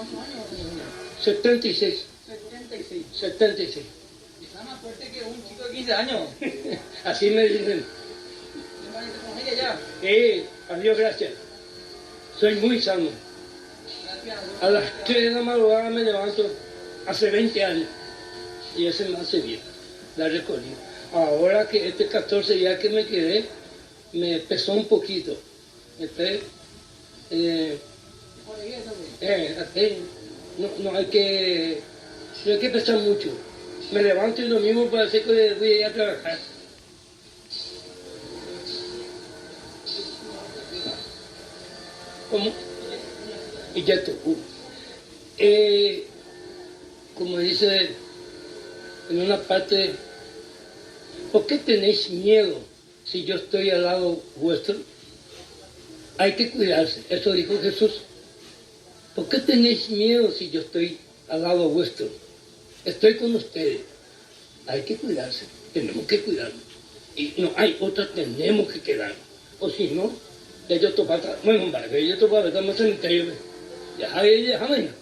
¿Cuántos años tenía? 76. 76. 76. Está más fuerte que un chico de 15 años. Así me dicen. Hermanito, con ella ya. Adiós, gracias. Soy muy sano. Gracias a Dios. A las 3 de la madrugada me levanto hace 20 años. Y eso me hace bien, la recorrida. Ahora que este 14 días que me quedé, me pesó un poquito. No hay que pesar mucho. Me levanto y lo mismo parece que voy a ir a trabajar. ¿Cómo? Y ya tocó. Como dice en una parte, ¿por qué tenéis miedo si yo estoy al lado vuestro? Hay que cuidarse, eso dijo Jesús. ¿Por qué tenéis miedo si yo estoy al lado vuestro? Estoy con ustedes. Hay que cuidarse, tenemos que cuidarnos. Y no hay otra, tenemos que quedarnos. O si no, ya yo topa, bueno, hombre, yo topa, estamos en el cementerio. Ya, déjame.